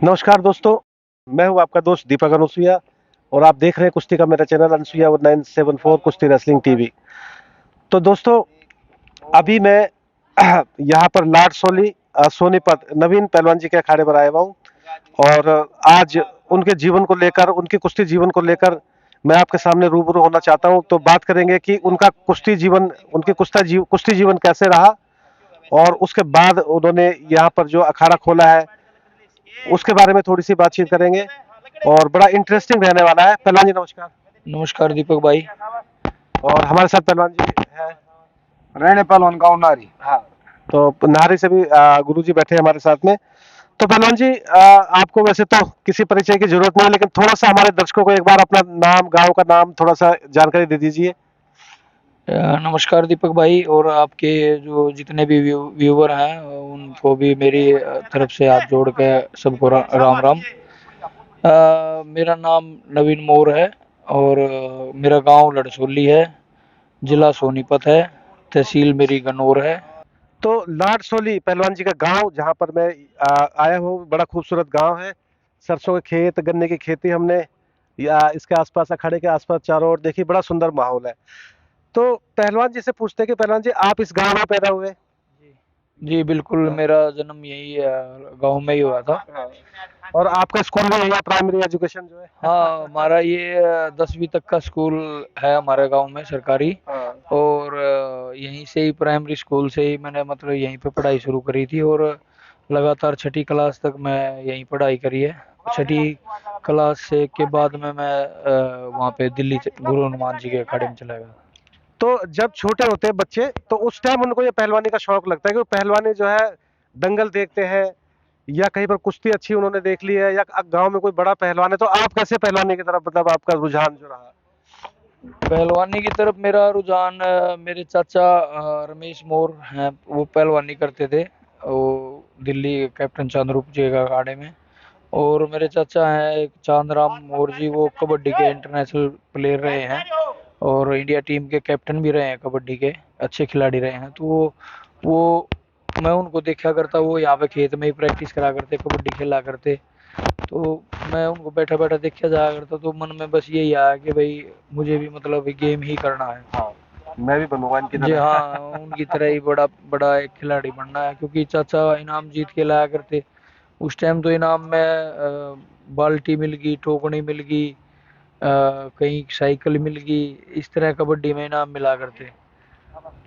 नमस्कार दोस्तों, मैं हूं आपका दोस्त दीपक अनुसुईया और आप देख रहे हैं कुश्ती का मेरा चैनल अनुसुईया 1974 कुश्ती रेसलिंग टीवी। तो दोस्तों, अभी मैं यहाँ पर लाड सोली सोनीपत नवीन पहलवान जी के अखाड़े पर आया हुआ हूँ और आज उनके जीवन को लेकर, उनके कुश्ती जीवन को लेकर मैं आपके सामने रूबरू होना चाहता हूँ। तो बात करेंगे कि उनका कुश्ती जीवन, उनके कुश्ती जीवन कैसे रहा और उसके बाद उन्होंने यहाँ पर जो अखाड़ा खोला है उसके बारे में थोड़ी सी बातचीत करेंगे और बड़ा इंटरेस्टिंग रहने वाला है। पहलवान जी नमस्कार। नमस्कार दीपक भाई। और हमारे साथ पहलवान जी है। रहने पहलवान गाँव नारी। हाँ, तो नाहरी से भी गुरु जी बैठे हैं हमारे साथ में। तो पहलवान जी, आपको वैसे तो किसी परिचय की जरूरत नहीं है, लेकिन थोड़ा सा हमारे दर्शकों को एक बार अपना नाम, गांव का नाम, थोड़ा सा जानकारी दे दीजिए। नमस्कार दीपक भाई और आपके जो जितने भी व्यूवर हैं उनको भी मेरी तरफ से हाथ जोड़ के सबको राम राम। मेरा नाम नवीन मोर है और मेरा गांव लड़सोली है, जिला सोनीपत है, तहसील मेरी गन्नौर है। तो लाड सोली पहलवान जी का गांव, जहां पर मैं आया हूँ, बड़ा खूबसूरत गांव है। सरसों के खेत, गन्ने की खेती हमने या इसके आसपास, अखाड़े के आसपास चारों ओर देखी, बड़ा सुंदर माहौल है। तो पहलवान जी से पूछते हैं कि पहलवान जी, आप इस गांव में पैदा हुए? जी बिल्कुल, मेरा जन्म यही गांव में ही हुआ था। हाँ। और आपका स्कूल में या प्राइमरी एजुकेशन जो है? हाँ, हमारा ये 10वीं तक का स्कूल है हमारे गांव में, सरकारी। हाँ। और यहीं से ही प्राइमरी स्कूल से ही मैंने मतलब यहीं पे पढ़ाई शुरू करी थी और लगातार छठी क्लास तक मैं यहीं पढ़ाई करी है। छठी क्लास से के बाद में मैं वहाँ पे दिल्ली गुरु हनुमान जी के अखाड़े में चला गया। तो जब छोटे होते हैं बच्चे, तो उस टाइम उनको ये पहलवानी का शौक लगता है कि वो पहलवानी जो है, दंगल देखते हैं या कहीं पर कुश्ती अच्छी उन्होंने देख ली है या गांव में कोई बड़ा पहलवान है, तो आप कैसे पहलवानी की तरफ, मतलब आपका रुझान जो रहा? पहलवानी की तरफ मेरा रुझान, मेरे चाचा रमेश मोर हैं, वो पहलवानी करते थे, वो दिल्ली कैप्टन चांद्रूप जी के अखाड़े में। और मेरे चाचा हैं एक चांदराम मोर जी, वो कबड्डी के इंटरनेशनल प्लेयर रहे हैं और इंडिया टीम के कैप्टन भी रहे हैं, कबड्डी के अच्छे खिलाड़ी रहे हैं। तो वो मैं उनको देखा करता, वो यहाँ पे खेत में ही प्रैक्टिस करा करते, कबड्डी खेला करते। तो मैं उनको बैठा बैठा देखा जाया करता, तो मन में बस यही आया कि भाई मुझे भी मतलब गेम ही करना है। हाँ, मैं भी बनूंगा इनकी जी तरह। हाँ, उनकी तरह ही बड़ा बड़ा एक खिलाड़ी बनना है, क्योंकि चाचा इनाम जीत के लाया करते। उस टाइम तो इनाम में बाल्टी मिल गई, टोकनी मिल गई, कहीं साइकिल मिल गई, इस तरह कबड्डी में इनाम मिला करते।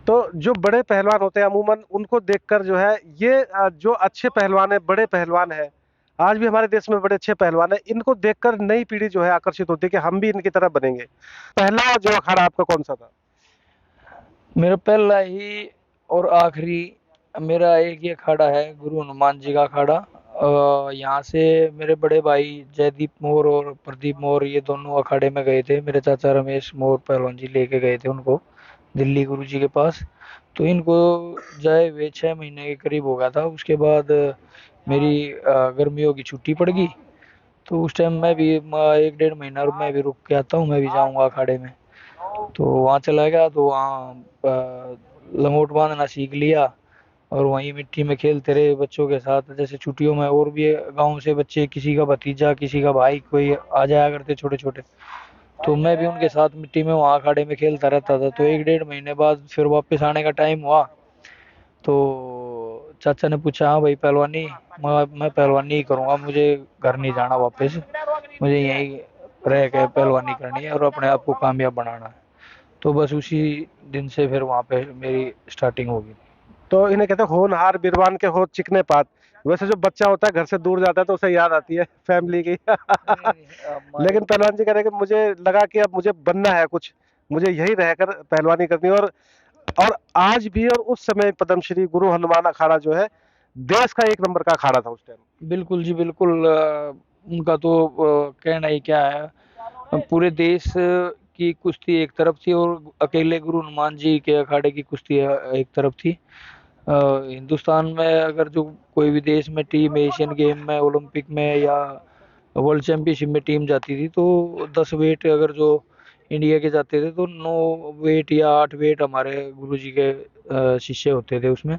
तो जो बड़े पहलवान होते हैं अमूमन, उनको देखकर जो है ये जो अच्छे पहलवान है, बड़े पहलवान है, आज भी हमारे देश में बड़े अच्छे पहलवान है, इनको देखकर नई पीढ़ी जो है आकर्षित होती है कि हम भी इनकी तरह बनेंगे। पहला जो अखाड़ा आपका कौन सा था? मेरा पहला ही और आखिरी मेरा एक ही अखाड़ा है, गुरु हनुमान जी का अखाड़ा। यहाँ से मेरे बड़े भाई जयदीप मोर और प्रदीप मोर, ये दोनों अखाड़े में गए थे। मेरे चाचा रमेश मोर पहलवान जी लेके गए थे उनको दिल्ली गुरु जी के पास। तो इनको जाए हुए 6 महीने के करीब हो गया था। उसके बाद मेरी गर्मियों की छुट्टी पड़ गई, तो उस टाइम मैं भी 1 डेढ़ महीना मैं भी रुक के आता हूँ, मैं भी जाऊँगा अखाड़े में। तो वहाँ चला गया, तो वहाँ लंगोट बांधना सीख लिया और वहीं मिट्टी में खेलते रहे बच्चों के साथ। जैसे छुट्टियों में और भी गांव से बच्चे, किसी का भतीजा, किसी का भाई, कोई आ जाया करते छोटे छोटे, तो मैं भी उनके साथ मिट्टी में वहाँ अखाड़े में खेलता रहता था। तो 1 डेढ़ महीने बाद फिर वापस आने का टाइम हुआ, तो चाचा ने पूछा, हाँ भाई पहलवानी? मैं पहलवानी ही करूँगा, मुझे घर नहीं जाना वापस, मुझे यहीं रह के पहलवानी करनी है और अपने आप को कामयाब बनाना है। तो बस उसी दिन से फिर वहाँ पे मेरी स्टार्टिंग होगी। तो इन्हें कहते हैं होनहार बिरबान के हो चिकने पात। वैसे जो बच्चा होता है घर से दूर जाता है तो उसे याद आती है फैमिली की। नहीं नहीं, हमारे लेकिन पहलवान जी कह रहे हैं कि मुझे लगा कि अब मुझे बनना है कुछ, मुझे यही रहकर पहलवानी करनी है। और आज भी और उस समय पद्मश्री गुरु हनुमान अखाड़ा जो है, देश का एक नंबर का अखाड़ा था उस टाइम। बिल्कुल जी बिल्कुल, उनका तो कहना ही क्या है। पूरे देश की कुश्ती एक तरफ थी और अकेले गुरु हनुमान जी के अखाड़े की कुश्ती एक तरफ थी। हिंदुस्तान में अगर जो कोई भी देश में टीम एशियन गेम में, ओलंपिक में या वर्ल्ड चैंपियनशिप में टीम जाती थी, तो 10 वेट अगर जो इंडिया के जाते थे, तो 9 वेट या 8 वेट हमारे गुरु जी के शिष्य होते थे उसमें।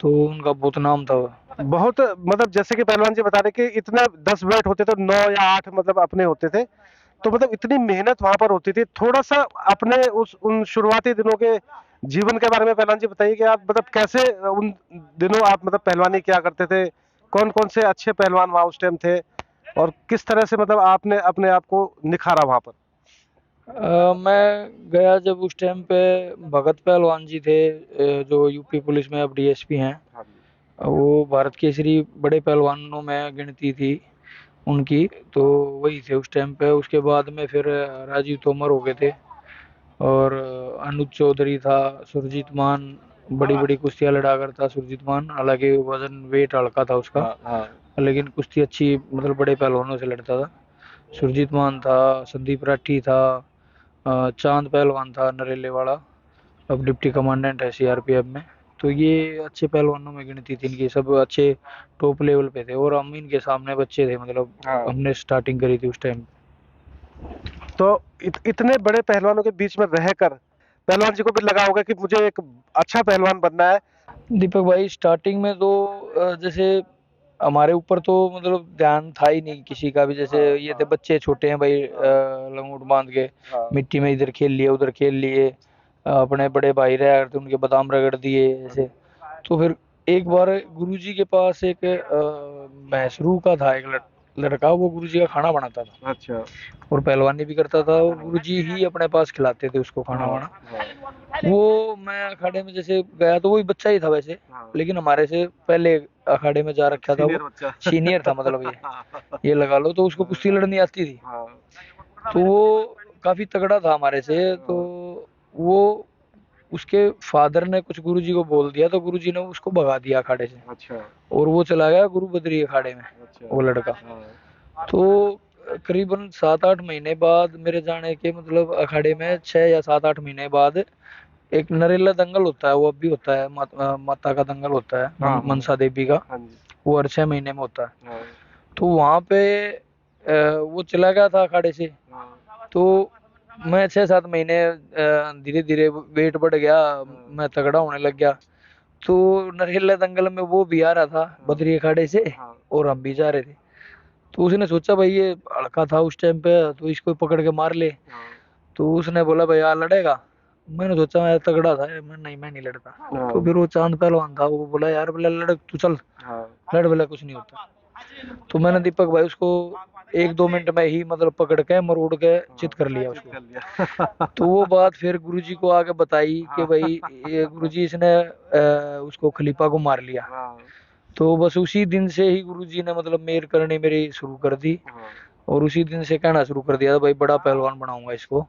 तो उनका बहुत नाम था। बहुत मतलब जैसे कि पहलवान जी बता रहे कि इतना 10 वेट होते थे, 9 या 8 मतलब अपने होते थे, तो मतलब इतनी मेहनत वहां पर होती थी। थोड़ा सा अपने उस उन शुरुआती दिनों के जीवन के बारे में पहलवान जी बताइए कि आप मतलब कैसे उन दिनों आप मतलब पहलवानी क्या करते थे, कौन कौन से अच्छे पहलवान वहां उस टाइम थे, और किस तरह से मतलब आपने अपने आप को निखारा वहां पर। मैं गया जब उस टाइम पे भगत पहलवान जी थे, जो यूपी पुलिस में अब डीएसपी हैं। हाँ जी। वो भारत केसरी बड़े पहलवानों में गिनती थी उनकी। तो वही थे उस टाइम पे। उसके बाद में फिर राजीव तोमर हो गए थे, और अनुज चौधरी था, सुरजीत मान बड़ी बड़ी कुश्तियां लड़ा करता सुरजीत मान। हालांकि वजन वेट हल्का था उसका, हाँ हाँ। लेकिन कुश्ती अच्छी मतलब बड़े पहलवानों से लड़ता था। सुरजीत मान था, संदीप राठी था, चांद पहलवान था नरेले वाला, अब डिप्टी कमांडेंट है सीआरपीएफ में। तो ये अच्छे पहलवानों में गिनती थी इनकी, सब अच्छे टॉप लेवल पे थे, और हम इनके सामने बच्चे थे, मतलब हाँ। हमने स्टार्टिंग करी थी उस टाइम। तो इतने बड़े पहलवानों के बीच में रहकर पहलवान जी को भी लगा होगा कि मुझे एक अच्छा पहलवान बनना है। दीपक भाई स्टार्टिंग में तो जैसे हमारे ऊपर तो मतलब ध्यान था ही नहीं किसी का भी। जैसे हाँ ये थे हाँ बच्चे छोटे हैं भाई, लंगोट बांध के हाँ मिट्टी में इधर खेल लिए उधर खेल लिए, अपने बड़े भाई रहे करते उनके बादाम रगड़ दिए ऐसे। तो फिर एक बार गुरुजी के पास एक मैसरू का था एक लड़का, वो गुरुजी का खाना बनाता था अच्छा। और पहलवानी भी करता था, और गुरुजी ही अपने पास खिलाते थे उसको खाना हाँ वाना। हाँ वो मैं अखाड़े में जैसे गया तो वही बच्चा ही था वैसे, हाँ। लेकिन हमारे से पहले अखाड़े में जा रखा था वो, सीनियर बच्चा। सीनियर था मतलब ये लगा लो। तो उसको कुश्ती लड़नी आती थी, हाँ तो वो काफी तगड़ा था हमारे से। तो हाँ। वो उसके फादर ने कुछ गुरुजी को बोल दिया, तो गुरुजी ने उसको भगा दिया अखाड़े से, अच्छा और वो चला गया गुरु बद्री अखाड़े में, अच्छा। वो लड़का। हाँ तो करीबन 7-8 महीने बाद मेरे जाने के, मतलब अखाड़े में 6 या 7-8 महीने बाद एक नरेला दंगल होता है, वो अब भी होता है, माता का दंगल होता है, हाँ हाँ। मनसा देवी का। हाँ जी। वो हर 6 महीने में होता है। हाँ तो वहां पे वो चला गया था अखाड़े से। हाँ तो मैं 6-7 महीने धीरे धीरे वेट बढ़ गया, हाँ मैं तगड़ा होने लग गया। तो नरेला दंगल में वो भी आ रहा था हाँ बद्री अखाड़े से, हाँ और हम भी जा रहे थे। तो उसने सोचा भाई ये लड़का था उस टाइम पे, तो इसको पकड़ के मार ले। हाँ तो उसने बोला भाई यार लड़ेगा। मैंने सोचा मैं तगड़ा था, मैं नहीं लड़ता। तो हाँ फिर वो चांद पहलवान था, वो बोला यार बोला लड़ तू चल, हाँ। लड़ बोला कुछ नहीं होता। तो मैंने दीपक भाई उसको 1-2 मिनट में ही मतलब पकड़ के मरोड़ के चित कर लिया चिट उसको। कर लिया। तो वो बात फिर गुरुजी को आके बताई कि हाँ भाई ये गुरुजी इसने उसको खलीफा को मार लिया। हाँ तो बस उसी दिन से ही गुरुजी ने मतलब मेहर करनी मेरी शुरू कर दी, हाँ। और उसी दिन से कहना शुरू कर दिया था भाई बड़ा पहलवान बनाऊंगा इसको,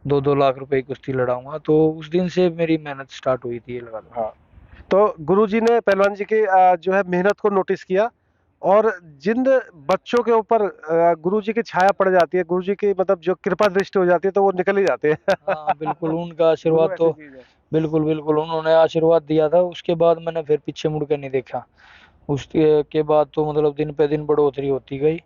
2-2 लाख रुपए की कुश्ती लड़ाऊंगा। तो उस दिन से मेरी मेहनत स्टार्ट हुई थी, ये लगा लो। हाँ। तो गुरुजी ने पहलवान जी की जो है मेहनत को नोटिस किया, और जिन बच्चों के ऊपर गुरुजी की छाया पड़ जाती है, गुरुजी की मतलब जो कृपा दृष्टि हो जाती है, तो वो निकल ही जाते हैं। हाँ बिल्कुल, उनका गुरु आशीर्वाद तो ऐसी चीज है। बिल्कुल बिल्कुल उन्होंने आशीर्वाद दिया था। उसके बाद मैंने फिर पीछे मुड़ कर नहीं देखा। उसके के बाद तो मतलब दिन पे दिन बढ़ोतरी होती गई,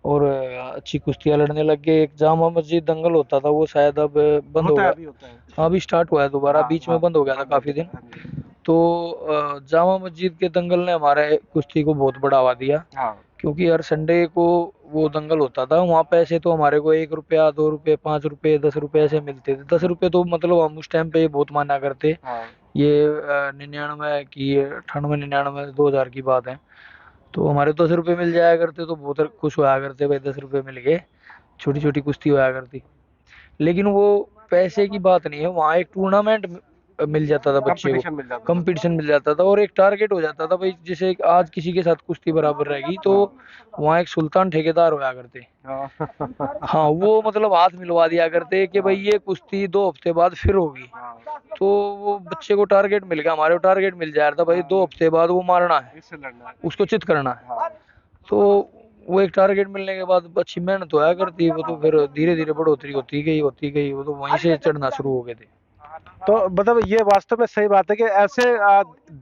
और अच्छी कुश्तियां लड़ने लग गए। एक जामा मस्जिद दंगल होता था, वो शायद अब बंद हो होता है, गया। अभी होता है। हाँ अभी स्टार्ट हुआ है दोबारा, हाँ बीच में हाँ। बंद हो गया था बंद हो काफी गया दिन। था, हाँ जी। तो जामा मस्जिद के दंगल ने हमारे कुश्ती को बहुत बढ़ावा दिया, हाँ क्योंकि हर संडे को वो दंगल होता था। वहाँ पैसे तो हमारे को 1 रुपया, 2 रुपये, 5 रुपये, 10 रुपये ऐसे मिलते थे। 10 रुपये तो मतलब हम उस टाइम पे बहुत माना करते। हाँ ये 99 की, 98, 99, 2000 की बात है। तो हमारे 10 रुपये मिल जाया करते, तो बहुत खुश होया करते भाई 10 रुपये मिल गए, छोटी छोटी कुश्ती होया करती। लेकिन वो पैसे की बात नहीं है, वहाँ एक टूर्नामेंट मिल जाता था बच्चे को, कंपटीशन मिल जाता था। कंपटीशन मिल जाता था, और एक टारगेट हो जाता था भाई जैसे आज किसी के साथ कुश्ती बराबर रहेगी तो हाँ वहाँ एक सुल्तान ठेकेदार होया करते। हाँ। हाँ वो मतलब हाथ मिलवा दिया करते कि भाई हाँ ये कुश्ती 2 हफ्ते बाद फिर होगी। हाँ तो वो बच्चे को टारगेट मिल गया, हमारे को टारगेट मिल जा रहा था भाई हाँ। 2 हफ्ते बाद वो मारना है, इससे लड़ना है। उसको चित करना है। हाँ तो वो एक टारगेट मिलने के बाद अच्छी मेहनत होया करती है, वो तो फिर धीरे धीरे बढ़ोतरी होती गई, वो तो वहीं से चढ़ना शुरू हो गए थे। तो मतलब ये वास्तव में सही बात है कि ऐसे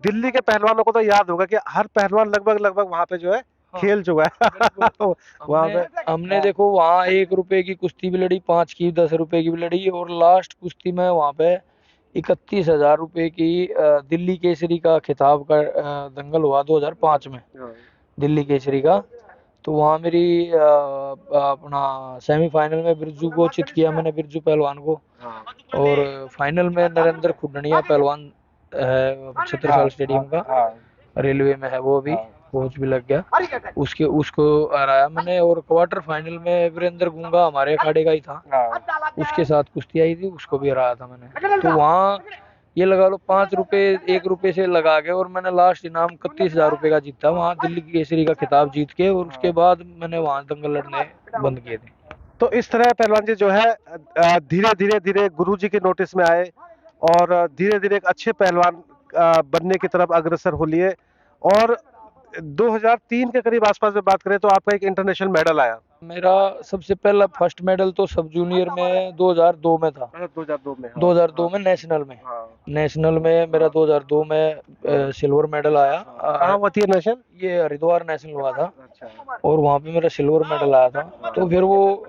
दिल्ली के पहलवानों को तो याद होगा कि हर पहलवान लगभग लगभग वहां पे जो है हाँ खेल चुका बिल्कुल। है। वहां हमने पे। हमने हाँ देखो वहाँ 1 रुपए की कुश्ती भी लड़ी, 5 की, 10 रुपए की भी लड़ी, और लास्ट कुश्ती में वहाँ पे 31,000 रुपए की दिल्ली केसरी का खिताब का दंगल हुआ 2005 में, दिल्ली केसरी का। तो वहाँ मेरी अपना सेमीफाइनल में बिरजू को चित किया मैंने, बिरजू पहलवान को। और फाइनल में नरेंद्र खुडनिया पहलवान है, छत्रसाल स्टेडियम का, रेलवे में है वो भी, कोच भी लग गया उसको हराया मैंने। और क्वार्टर फाइनल में वीरेंद्र गुंगा हमारे अखाड़े का ही था, उसके साथ कुश्ती आई थी, उसको भी हराया था मैंने। तो वहाँ ये लगा लो 5 रुपए 1 रुपए से लगा के, और मैंने लास्ट इनाम 31,000 रुपए का जीता वहाँ दिल्ली केसरी का खिताब जीत के। और उसके बाद मैंने वहाँ दंगल लड़ने बंद किए थे। तो इस तरह पहलवान जी जो है धीरे धीरे धीरे गुरु जी के नोटिस में आए और धीरे धीरे एक अच्छे पहलवान बनने की तरफ अग्रसर हो लिए। और 2003 के करीब आसपास में बात करें तो आपका एक इंटरनेशनल मेडल आया। मेरा सबसे पहला फर्स्ट मेडल तो सब जूनियर में 2002 में था। 2002 में, हाँ, 2002 में नेशनल में, हाँ, नेशनल में मेरा 2002 में सिल्वर मेडल आया। कहाँ होती है नेशनल? ये हरिद्वार नेशनल हुआ था, अच्छा, और वहाँ पे मेरा सिल्वर मेडल आया था। तो फिर वो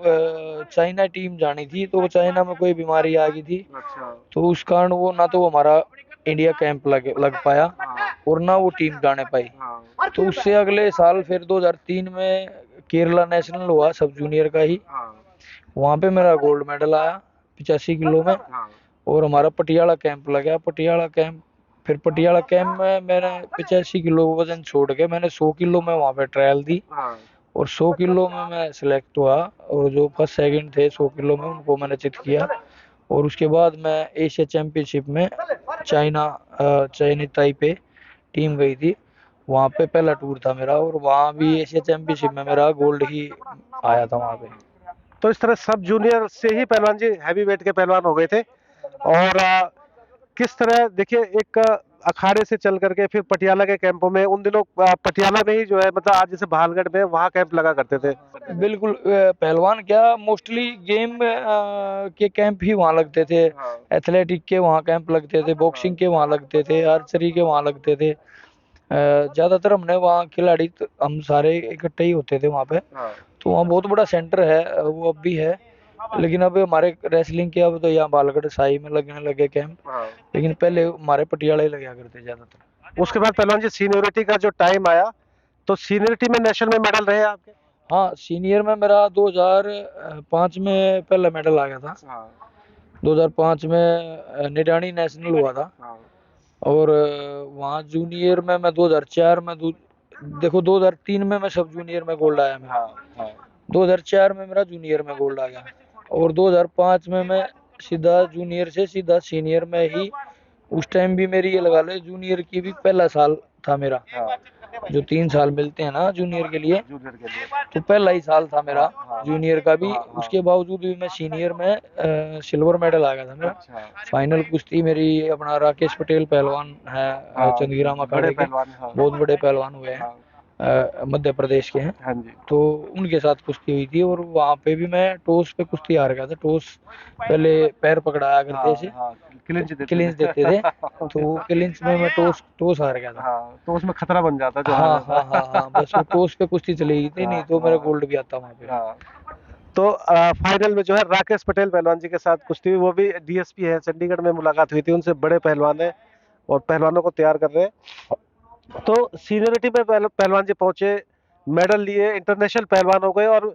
चाइना टीम जानी थी, तो वो चाइना में कोई बीमारी आ गई थी, अच्छा, तो उस कारण वो ना तो वो हमारा इंडिया कैंप लग पाया, और ना वो टीम जाने पाई। हाँ, तो उससे अगले साल फिर 2003 में केरला नेशनल हुआ सब जूनियर का ही, हाँ, वहाँ पे मेरा गोल्ड मेडल आया 85 किलो में। हाँ, और हमारा पटियाला कैंप लगा, पटियाला कैंप, फिर पटियाला कैंप में मैंने 85 किलो वजन छोड़ के मैंने 100 किलो में वहाँ पे ट्रायल दी, हाँ, और 100 किलो में मैं सिलेक्ट हुआ। और जो फर्स्ट सेकंड थे 100 किलो में, उनको मैंने चित किया। और उसके बाद मैं एशिया चैंपियनशिप में चाइनीज ताइपे टीम गई थी, वहाँ पे पहला टूर था मेरा, और वहाँ भी एशिया चैंपियनशिप में मेरा गोल्ड ही आया था वहाँ पे। तो इस तरह सब जूनियर से ही पहलवान जी हैवी वेट के पहलवान हो गए थे। और किस तरह देखिए एक अखाड़े से चल करके फिर पटियाला के कैंपों में, उन दिनों पटियाला में ही जो है मतलब आज जैसे भालगढ़ में वहाँ कैंप लगा करते थे। बिल्कुल, पहलवान क्या मोस्टली गेम के कैंप ही वहाँ लगते थे, हाँ, एथलेटिक के वहाँ कैंप लगते थे, बॉक्सिंग के वहाँ लगते थे, आर्चरी के वहाँ लगते थे। ज्यादातर हमने वहाँ खिलाड़ी हम सारे इकट्ठे ही होते थे वहाँ पे। हाँ, तो वहाँ बहुत बड़ा सेंटर है, वो अब भी है। लेकिन अब हमारे रेसलिंग के अब तो यहाँ बालगढ़ साई में लगने लगे कैंप, हाँ। लेकिन पहले हमारे पटियाला ही लगा करते ज्यादातर। उसके बाद पहलवान जी सीनियोरिटी का जो टाइम आया तो सीनियोरिटी में नेशनल में मेडल रहे आपके? हाँ, सीनियर में मेरा 2005 में पहला मेडल आ गया था। हाँ, 2005 में निडानी नेशनल हुआ था। हाँ, और वहाँ जूनियर में मैं 2004 में देखो 2003 में मैं सब जूनियर में गोल्ड आया मेरा, हाँ, हाँ, 2004 में मेरा जूनियर में गोल्ड आ गया, और 2005 में मैं सीधा जूनियर से सीधा सीनियर में ही। उस टाइम भी मेरी ये लगा लो जूनियर की भी पहला साल था मेरा, हाँ, जो 3 साल मिलते हैं ना जूनियर के लिए, जूनियर के लिए। तो पहला ही साल था मेरा जूनियर का भी। हाँ, हाँ। उसके बावजूद भी मैं सीनियर में सिल्वर मेडल आ गया था मेरा। अच्छा, फाइनल कुश्ती मेरी अपना राकेश पटेल पहलवान है, हाँ, चंदगीराम बड़े अखाड़े के, पहलवान, हाँ, बहुत बड़े पहलवान हुए हैं, हाँ, मध्य प्रदेश के हैं। हाँ जी, तो उनके साथ कुश्ती हुई थी, और वहाँ पे भी मैं टॉस पे कुश्ती हार गया था। टॉस पहले पैर पकड़ाया करते थे, हाँ, क्लिंच देते क्लिंच देते थे, तो वो क्लिंच में मैं टॉस टॉस हार गया था। हाँ, तो उसमें खतरा बन जाता जो हाँ हार हाँ हाँ हाँ, बस वो टॉस पे कुश्ती चली गई थी, नहीं तो मेरा गोल्ड भी आता वहाँ पे। हाँ। तो फाइनल में जो है राकेश पटेल पहलवान जी के साथ कुश्ती हुई, वो भी डीएसपी है, चंडीगढ़ में मुलाकात हुई थी उनसे, बड़े पहलवान है और पहलवानों को तैयार कर रहे हैं। तो सीनियरिटी में पहलवान जी पहुंचे, मेडल लिए, इंटरनेशनल पहलवान हो गए और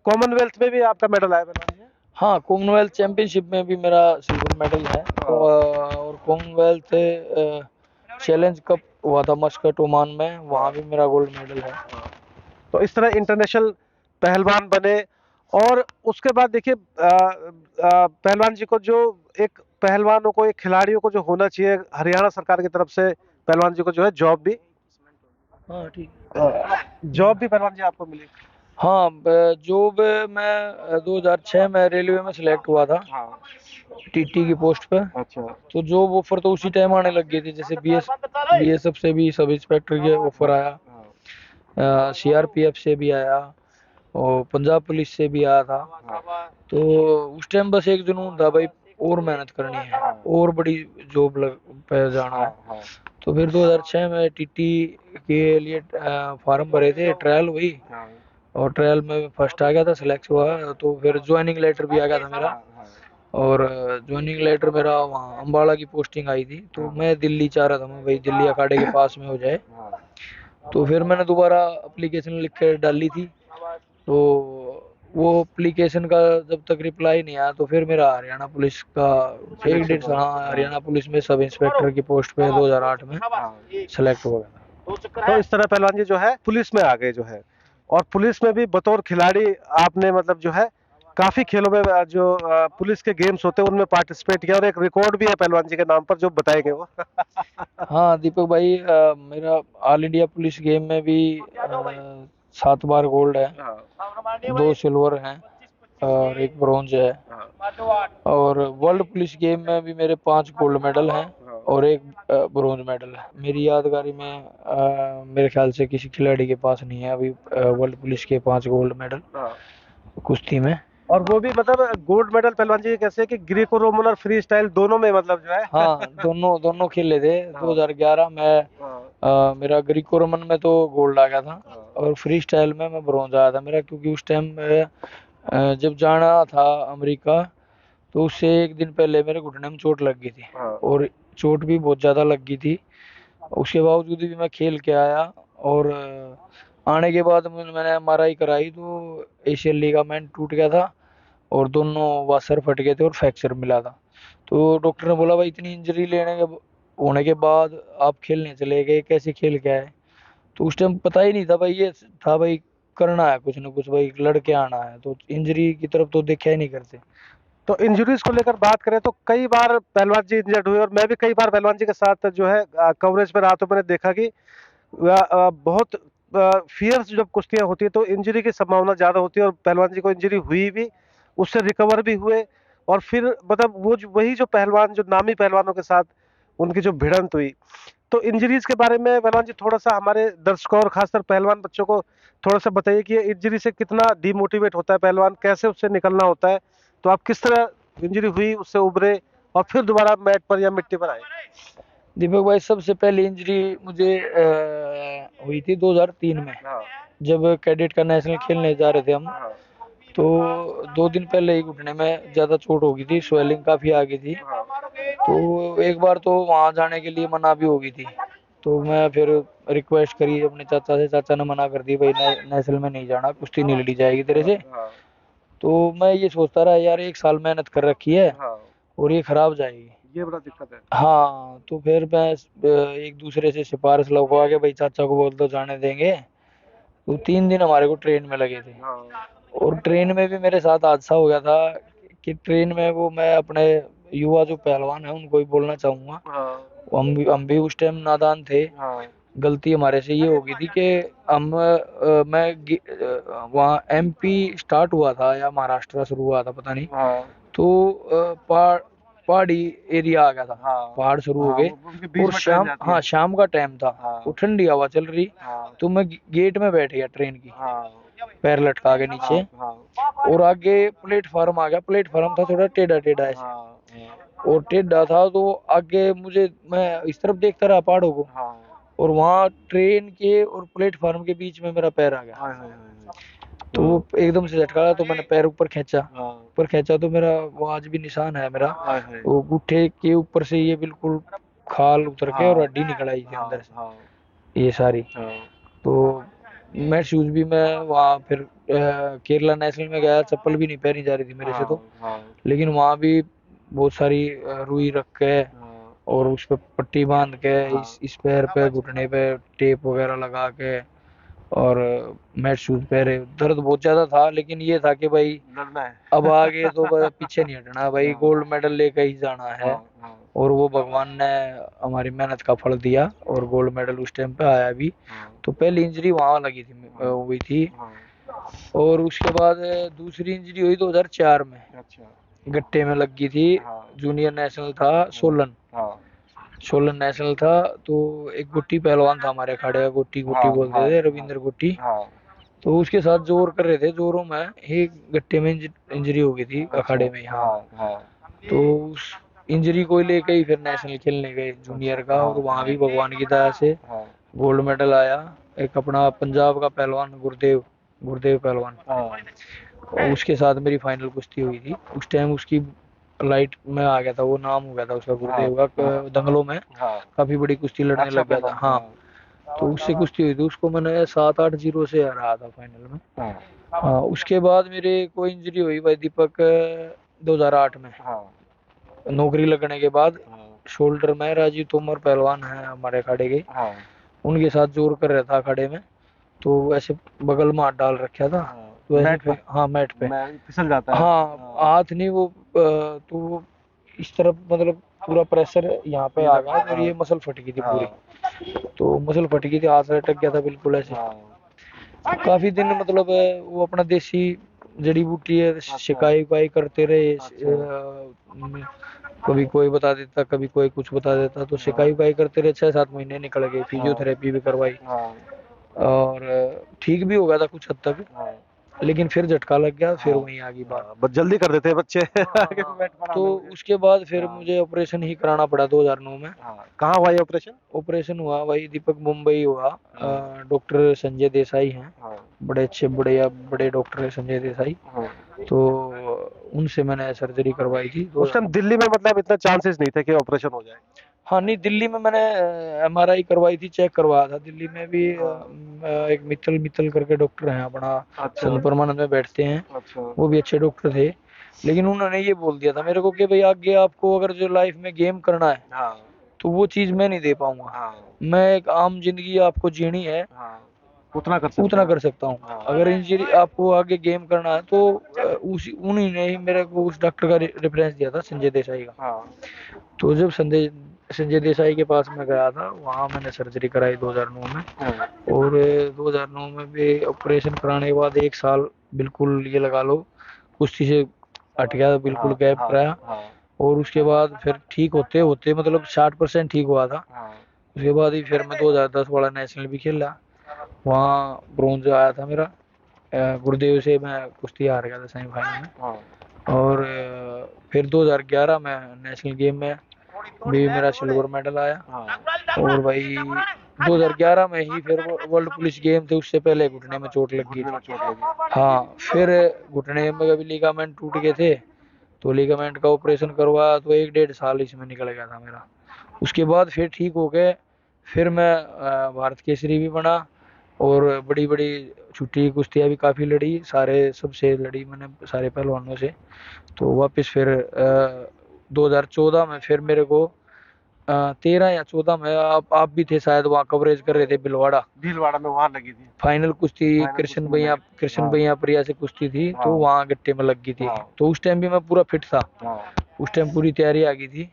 कॉमनवेल्थ में भी आपका मेडल आया पहलवान जी? हाँ, कॉमनवेल्थ चैंपियनशिप में भी मेरा सिल्वर मेडल है। और कॉमनवेल्थ चैलेंज कप हुआ था मस्कट ओमान में, वहाँ भी मेरा गोल्ड मेडल है। तो इस तरह इंटरनेशनल पहलवान बने। और उसके बाद देखिए पहलवान जी को जो एक पहलवानों को, एक खिलाड़ियों को जो होना चाहिए, हरियाणा सरकार की तरफ से पहलवान जी को जो है जॉब भी, हाँ ठीक। जॉब भी पहलवान जी आपको मिली? हाँ, जॉब मैं 2006 में रेलवे में सिलेक्ट हुआ था, हाँ, टीटी की पोस्ट पे। अच्छा, तो जॉब ऑफर तो उसी टाइम आने लग गई थी, जैसे बीएसएफ से भी सब इंस्पेक्टर के ऑफर आया, हाँ, सीआरपीएफ से भी आया, और पंजाब पुलिस से भी आया था। हाँ, तो उस टाइम बस एक जुनून था भाई, और मेहनत करनी है, और बड़ी जॉब लग पे जाना है। हाँ, तो फिर 2006 में टीटी के लिए फॉर्म भरे थे, ट्रायल हुई, हाँ, और ट्रायल में फर्स्ट आ गया था, सिलेक्ट हुआ। तो फिर ज्वाइनिंग लेटर भी आ गया था मेरा, हाँ, और ज्वाइनिंग लेटर मेरा वहाँ अम्बाला की पोस्टिंग आई थी, तो मैं दिल्ली चाह रहा था, मैं भाई दिल्ली अखाड़े के पास में हो जाए। तो फिर मैंने दोबारा एप्लीकेशन लिख कर डाली थी, तो वो एप्लीकेशन का जब तक रिप्लाई नहीं आया, तो फिर मेरा हरियाणा पुलिस का एक डेढ़ साल, हाँ, हरियाणा पुलिस में सब इंस्पेक्टर की पोस्ट पे 2008 में सेलेक्ट हो गया था। तो इस तरह पहलवान जी जो है पुलिस में आ गए जो है, और पुलिस में भी बतौर खिलाड़ी आपने मतलब जो है काफी खेलों में जो पुलिस के गेम्स होते हैं उनमें पार्टिसिपेट किया, और एक रिकॉर्ड भी है पहलवान जी के नाम पर जो बताएंगे वो। हाँ दीपक भाई, मेरा ऑल इंडिया पुलिस गेम में भी 7 बार गोल्ड है, हाँ, 2 सिल्वर हैं और 1 ब्रॉन्ज है। और वर्ल्ड पुलिस गेम में भी मेरे 5 गोल्ड मेडल हैं और 1 ब्रॉन्ज मेडल है। मेरी यादगारी में मेरे ख्याल से किसी खिलाड़ी के पास नहीं है अभी वर्ल्ड पुलिस के 5 गोल्ड मेडल हाँ। कुश्ती में। और वो भी मतलब गोल्ड मेडल पहलवान जी कैसे कि ग्रीको रोमन और फ्री स्टाइल दोनों में मतलब जो है। हाँ, दोनों दोनों खेले थे। हाँ, 2011 में हाँ, मेरा ग्रीको रोमन में तो गोल्ड आ गया था, हाँ, और फ्री स्टाइल में मैं ब्रॉन्ज आया था मेरा, क्योंकि उस टाइम जब जाना था अमेरिका, तो उससे एक दिन पहले मेरे घुटने में चोट लग गई थी, हाँ, और चोट भी बहुत ज़्यादा लग गई थी। उसके बावजूद भी मैं खेल के आया, और आने के बाद मैंने एमआरआई कराई, तो एशियल लिगामेंट टूट गया था और दोनों वासर फट गए थे और फ्रैक्चर मिला था। तो डॉक्टर ने बोला भाई इतनी इंजरी लेने के होने के बाद आप खेलने चले गए, कैसे खेल के आए? तो उस टाइम पता ही नहीं था भाई, ये था भाई करना है कुछ ना कुछ, भाई लड़के आना है, तो इंजरी की तरफ तो देखा ही नहीं करते। तो इंजरीज को लेकर बात करें तो कई बार पहलवान जी इंजर्ड हुए, और मैं भी कई बार पहलवान जी के साथ जो है कवरेज पर रहा, तो मैंने देखा कि बहुत फियर्स जब कुश्तियां होती है तो इंजरी की संभावना ज्यादा होती है, और पहलवान जी को इंजरी हुई भी, उससे रिकवर भी हुए, और फिर मतलब वही जो पहलवान जो नामी पहलवानों के साथ उनकी जो भिड़ंत हुई। तो इंजरीज के बारे में पहलवान जी थोड़ा सा हमारे दर्शकों और खासकर पहलवान बच्चों को थोड़ा सा बताइए कि इंजरी से कितना डिमोटिवेट होता है पहलवान, कैसे उससे निकलना होता है, तो आप किस तरह इंजरी हुई उससे उभरे और फिर दोबारा मैट पर या मिट्टी पर आए। दीपक भाई, सबसे पहली इंजरी मुझे हुई थी 2003 में, हाँ, जब कैडेट का नेशनल खेलने जा रहे थे हम। हाँ, तो 2 दिन पहले ही घुटने में ज़्यादा चोट हो गई थी, स्वेलिंग काफ़ी आ गई थी। हाँ, तो एक बार तो वहाँ जाने के लिए मना भी हो गई थी, तो मैं फिर रिक्वेस्ट करी अपने चाचा से, चाचा ने मना कर दी, भाई नेशनल में नहीं जाना, कुश्ती नहीं लड़ी जाएगी तेरे से। हाँ, तो मैं ये सोचता रहा यार, 1 साल मेहनत कर रखी है हाँ, और ये खराब जाएगी। ये बड़ा दिक्कत है। हाँ, तो फिर मैं एक दूसरे से सिफारिश लगवा के भाई चाचा को बोल दो जाने देंगे। तो 3 दिन हमारे को ट्रेन में लगे थे, हाँ, और ट्रेन में भी मेरे साथ हादसा हो गया था कि ट्रेन में वो, मैं अपने युवा जो पहलवान है उनको भी बोलना चाहूंगा, हाँ, हम भी उस टाइम नादान थे। हाँ, गलती हमारे से ये हो गई थी कि हम वहाँ एमपी स्टार्ट हुआ था या महाराष्ट्र शुरू हुआ था पता नहीं। हाँ, तो पहाड़ी एरिया आ गया था, हाँ, पहाड़ शुरू हो हाँ, गए, उनके बीच और में ट्रेन शाम, जाती हाँ है। शाम का टाइम था, हाँ, वो ठंडी हवा चल रही। हाँ, तो मैं गेट में बैठ गया ट्रेन की, हाँ, पैर लटका के हाँ, नीचे, हाँ, और आगे प्लेटफार्म आ गया। प्लेटफार्म था थोड़ा टेढ़ा टेढ़ा ऐसे, हाँ, और टेढ़ा था, तो आगे मुझे, मैं इस तरफ देखता रहा पहाड़ों को, हाँ, और वहाँ ट्रेन के और प्लेटफार्म के बीच में मेरा पैर आ गया। हाय, हाय, हाय, तो वो एकदम से झटका लगा, तो मैंने पैर ऊपर खींचा, हाँ, ऊपर खींचा, तो मेरा वो आज भी निशान है मेरा, हाय, हाय, वो गुट्ठे के ऊपर से ये बिल्कुल खाल उतर के और हाँ, हड्डी निकल आई थी हाँ, अंदर हाँ, से ये सारी। हाँ, तो मैं शूज भी, मैं वहाँ फिर केरला नेशनल में गया, चप्पल भी नहीं पहनी जा रही थी मेरे से तो, हाँ, लेकिन वहाँ भी बहुत सारी रुई रख के हाँ, और उस पर पट्टी बांध के, हाँ, इस पैर पे घुटने पे टेप वगैरह लगा के, और मैट शूज पहने। दर्द बहुत ज्यादा था, लेकिन ये था कि भाई लड़ना है। अब आगे तो पीछे नहीं हटना भाई, हाँ, गोल्ड मेडल लेके ही जाना है। हाँ, हाँ, और वो भगवान ने हमारी मेहनत का फल दिया, और गोल्ड मेडल उस टाइम पे आया भी। हाँ, तो पहली इंजरी वहां लगी थी, हुई थी। हाँ, और उसके बाद दूसरी इंजरी हुई 2004 में, अच्छा, गट्टे में लगी थी। हाँ, जूनियर नेशनल था, सोलन, हाँ, सोलन नेशनल था। तो एक गुट्टी पहलवान था हमारे अखाड़े का, गुट्टी गुट्टी हाँ, बोलते हाँ, थे, रविंद्र गुट्टी। हाँ, तो उसके साथ जोर कर रहे थे, जोरों में ही गट्टे में इंजरी हो गई थी अच्छा, अखाड़े में, हाँ। हाँ, हाँ, तो उस इंजरी को लेके ही फिर नेशनल खेलने गए जूनियर का, और वहाँ भी भगवान की दया से हाँ, गोल्ड मेडल आया। एक अपना पंजाब का पहलवान गुरदेव, गुरदेव पहलवान, हाँ, और उसके साथ मेरी फाइनल कुश्ती हुई थी। उस टाइम उसकी लाइट में आ गया था, वो नाम हो गया था उसका गुरुदेव का दंगलों में हाँ काफी बड़ी कुश्ती लड़ने अच्छा लग गया था। पहलवान हाँ, तो उससे कुश्ती हुई थी, उसको मैंने 7-8-0 से हराया था फाइनल में। हाँ हाँ, उसके बाद मेरे को इंजरी हुई भाई दीपक 2008 में, हाँ नौकरी लगने के बाद। हाँ शोल्डर में राजीव तोमर पहलवान है हमारे अखाड़े के, हाँ उनके साथ जोर कर रहा था अखाड़े में, तो ऐसे बगल में हाथ डाल रखा था, हाँ तो ऐसे मैट पर हाँ मैट पे। मैं फिसल जाता है हाँ, हाँ हाथ नहीं वो तो वो इस तरफ मतलब पूरा प्रेशर यहाँ पे आ गया और ये मसल फट गई थी पूरी, हाँ तो मसल फट गई थी, हाथ अटक गया था बिल्कुल ऐसे। हाँ काफी दिन मतलब वो अपना देसी जड़ी बूटी है, अच्छा शिकाई उकाई करते रहे। अच्छा कभी कोई बता देता, कभी कोई कुछ बता देता, तो शिकाई उकाई करते रहे, 6-7 महीने निकल गए, फिजियोथेरेपी भी करवाई हाँ और ठीक भी हो गया था कुछ हद तक। हाँ लेकिन फिर झटका लग गया, फिर हाँ वहीं आ गई बात। हाँ बस जल्दी कर देते हैं बच्चे आगे हाँ, मैट बना तो लोगे उसके बाद फिर हाँ मुझे ऑपरेशन ही कराना पड़ा 2009 में। हाँ कहाँ हुआ ये ऑपरेशन ऑपरेशन हुआ भाई दीपक मुंबई हुआ, हाँ डॉक्टर संजय देसाई हैं, हाँ बड़े अच्छे बड़े डॉक्टर है संजय देसाई, हाँ तो उनसे मैंने सर्जरी करवाई थी उस टाइम दिल्ली में मतलब इतना चांसेस नहीं थे कि ऑपरेशन हो जाए हाँ नहीं, दिल्ली में मैंने एमआरआई करवाई थी, चेक करवाया था दिल्ली में भी। हाँ एक मित्तल मित्तल करके डॉक्टर हैं अपना, अच्छा संत परमानंद में बैठते हैं, अच्छा वो भी अच्छे डॉक्टर थे। लेकिन उन्होंने ये बोल दिया था मेरे को कि भाई आगे आपको अगर जो लाइफ में गेम करना है हाँ तो वो चीज़ मैं नहीं दे पाऊंगा, हाँ मैं एक आम जिंदगी आपको जीनी है हाँ उतना कर सकते उतना हैं कर सकता हूँ, हाँ अगर इंजरी आपको आगे गेम करना है तो उसी उन्हीं ने ही मेरे को उस डॉक्टर का रेफरेंस दिया था, संजय देसाई का। हाँ तो जब संजय संजय देसाई के पास मैं गया था, वहाँ मैंने सर्जरी कराई 2009 में। हाँ और 2009 में भी ऑपरेशन कराने के बाद 1 साल बिल्कुल ये लगा लो कुश्ती से हट गया, बिल्कुल हाँ गैप हाँ रहा। हाँ और उसके बाद फिर ठीक होते होते मतलब 60% ठीक हुआ था। हाँ उसके बाद ही फिर मैं 2010 वाला नेशनल भी खेला, वहाँ ब्रोंज आया था मेरा। गुरुदेव से मैं कुश्ती हार गया था सेमीफाइनल में। हाँ और फिर 2011 में नेशनल गेम में भी मेरा सिल्वर मेडल आया। हाँ और भाई 2011 में ही फिर वो वर्ल्ड पुलिस गेम थे, उससे पहले घुटने में चोट लग गई घुटने थी। में चोट लगी हाँ, फिर घुटने में भी लिगामेंट टूट गए थे, तो लिगामेंट का ऑपरेशन करवाया, तो 1-1.5 साल इसमें निकल गया था मेरा। उसके बाद फिर ठीक हो गए, फिर मैं भारत केसरी भी बना और बड़ी बड़ी छुट्टी कुश्तियाँ भी काफ़ी लड़ी, सारे सबसे लड़ी मैंने, सारे पहलवानों से। तो वापस फिर 2014 में फिर मेरे को 13 या 14 में आप भी थे शायद, वहाँ कवरेज कर रहे थे भिलवाड़ा, भीलवाड़ा में वहां लगी थी फाइनल कुश्ती फाइनल कुश्ती में लगी कृष्ण हाँ भैया प्रिया से कुश्ती थी, तो हाँ वहाँ गट्टे में लग गई थी। हाँ तो उस टाइम भी मैं पूरा फिट था, हाँ उस टाइम पूरी तैयारी आ गई थी।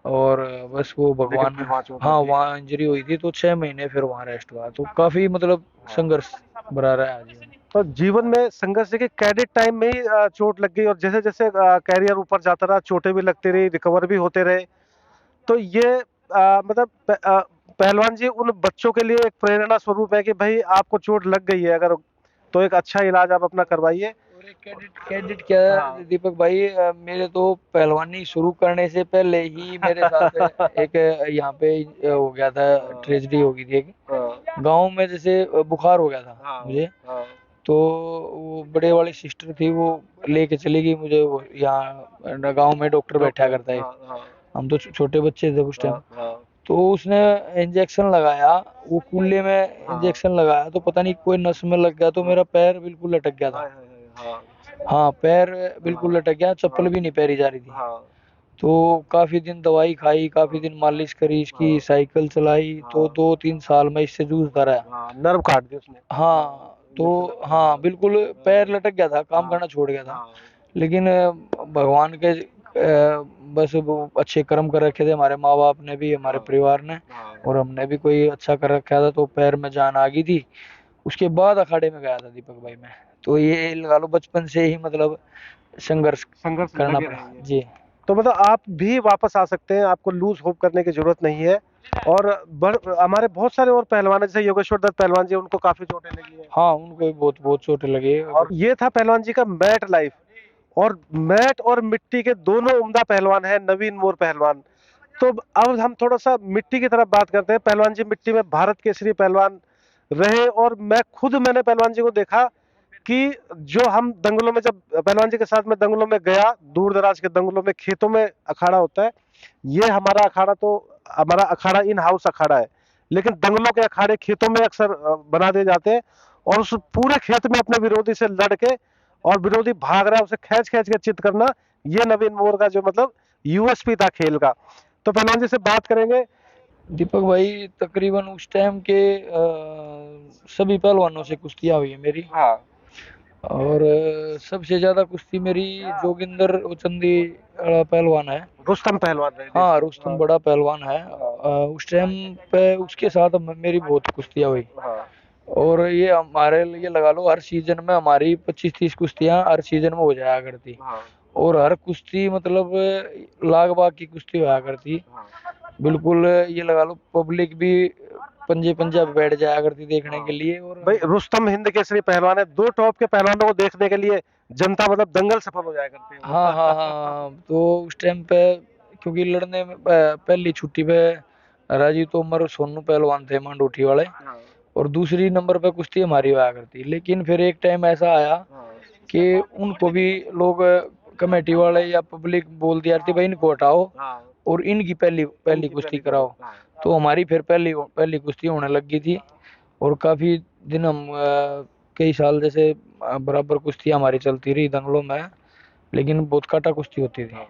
और बस वो लेकिन भगवान फिर वहां चोट हाँ, लग गई वहाँ इंजरी हुई थी, तो 6 महीने फिर वहाँ रेस्ट हुआ, तो काफी मतलब हाँ संघर्ष भरा रहा है जीवन। तो जीवन में संघर्ष देखिए कैडेट टाइम में ही चोट लग गई और जैसे जैसे कैरियर ऊपर जाता रहा चोटें भी लगती रही रिकवर भी होते रहे तो ये मतलब पहलवान जी उन बच्चों के लिए एक प्रेरणा स्वरूप है कि भाई आपको चोट लग गई है अगर तो एक अच्छा इलाज आप अपना करवाइए और एक कैडेट कैडेट क्या है दीपक भाई, मेरे तो पहलवानी शुरू करने से पहले ही मेरे साथ एक यहाँ पे हो गया था, ट्रेजेडी हो गई थी एक गांव में, जैसे बुखार हो गया था मुझे। तो वो बड़े वाली सिस्टर थी, वो लेके चली गई मुझे, वो यहाँ गांव में डॉक्टर बैठा करता है, हम तो छोटे बच्चे थे उस टाइम। तो उसने इंजेक्शन लगाया, वो कूल्हे में इंजेक्शन लगाया, तो पता नहीं कोई नस में लग गया, तो मेरा पैर बिल्कुल लटक गया था। हाँ, पैर बिल्कुल लटक गया, चप्पल भी नहीं पहनी जा रही थी। तो काफी दिन दवाई खाई, काफी दिन मालिश करी इसकी, साइकिल चलाई, तो 2-3 साल में इससे जूझता रहा। नर्व काट दी उसने हाँ, तो हाँ बिल्कुल पैर लटक गया था, काम करना छोड़ गया था। लेकिन भगवान के बस वो अच्छे कर्म कर रखे थे हमारे माँ बाप ने भी, हमारे परिवार ने, और हमने भी कोई अच्छा कर रखा था, तो पैर में जान आ गई थी। उसके बाद अखाड़े में गया था दीपक भाई मैं, तो ये लगा लो बचपन से ही मतलब संघर्ष संघर्ष करना लगे पड़ा रहेंगे जी। तो मतलब आप भी वापस आ सकते हैं आपको लूज होप करने की जरूरत नहीं है और हमारे बहुत सारे और पहलवान हैं, जैसे योगेश्वर दत्त पहलवान जी उनको काफी चोटें लगी है हाँ, उनको भी बहुत बहुत चोट लगी। और ये था पहलवान जी का मैट लाइफ और मैट और मिट्टी के दोनों उम्दा पहलवान हैं नवीन मोर पहलवान। तो अब हम थोड़ा सा मिट्टी की तरफ बात करते हैं। पहलवान जी मिट्टी में भारत केसरी पहलवान रहे और मैंने पहलवान जी को देखा कि जो हम दंगलों में, जब पहलवान जी के साथ में दंगलों में गया, दूर दराज के दंगलों में, खेतों में अखाड़ा होता है, ये हमारा अखाड़ा तो, हमारा अखाड़ा इन हाउस अखाड़ा है, लेकिन दंगलों के अखाड़े खेतों में अक्सर बना दिए जाते हैं, और उस पूरे खेत में अपने विरोधी से लड़ के, और विरोधी भाग रहा है उसे खींच खींच के चित करना, ये नवीन मोर का जो मतलब यूएसपी था खेल का। तो पहलवान जी से बात करेंगे। दीपक भाई तकरीबन उस टाइम के सभी पहलवानों से कुश्तियां हुई है मेरी। हाँ। और सबसे ज्यादा कुश्ती मेरी जोगिंदर उचंदी पहलवान है। रुस्तम पहलवान रहे हाँ, देश रुस्तम बड़ा पहलवान है। उस टाइम पे उसके साथ मेरी बहुत कुश्तियां हुई। के। हाँ। और ये हमारे लिए लगा लो, हर सीजन में हमारी 25-30 कुश्तियां हर सीजन में हो जाया करती। हाँ। और हर कुश्ती मतलब लाख बाग की कुश्ती होया करती। हाँ। बिल्कुल ये लगा लो, पब्लिक भी पंजे पंजा पे बैठ जाया करती देखने के लिए। और भाई रुस्तम हिंद केसरी पहलवान है, दो टॉप के पहलवानों को देखने के लिए जनता मतलब दंगल सफल हो जाया करती है वो। हाँ हाँ हाँ, तो उस टाइम पे क्योंकि लड़ने में पहली छुट्टी पे राजीव तोमर और सोनू पहलवान थे मांडोठी वाले। हाँ। और दूसरी नंबर पे कुश्ती हमारी हुआ करती। लेकिन फिर एक टाइम ऐसा आया हाँ। कि उनको भी लोग, कमेटी वाले या पब्लिक बोल दिया थी भाई इनको हटाओ हाँ। और इनकी पहली पहली इनकी कुश्ती पहली कराओ। हाँ। तो हमारी फिर पहली पहली कुश्ती होने लगी थी। और काफी दिन हम कई साल जैसे बराबर कुश्ती हमारी चलती रही दंगलों में। लेकिन बहुत काटा कुश्ती होती थी।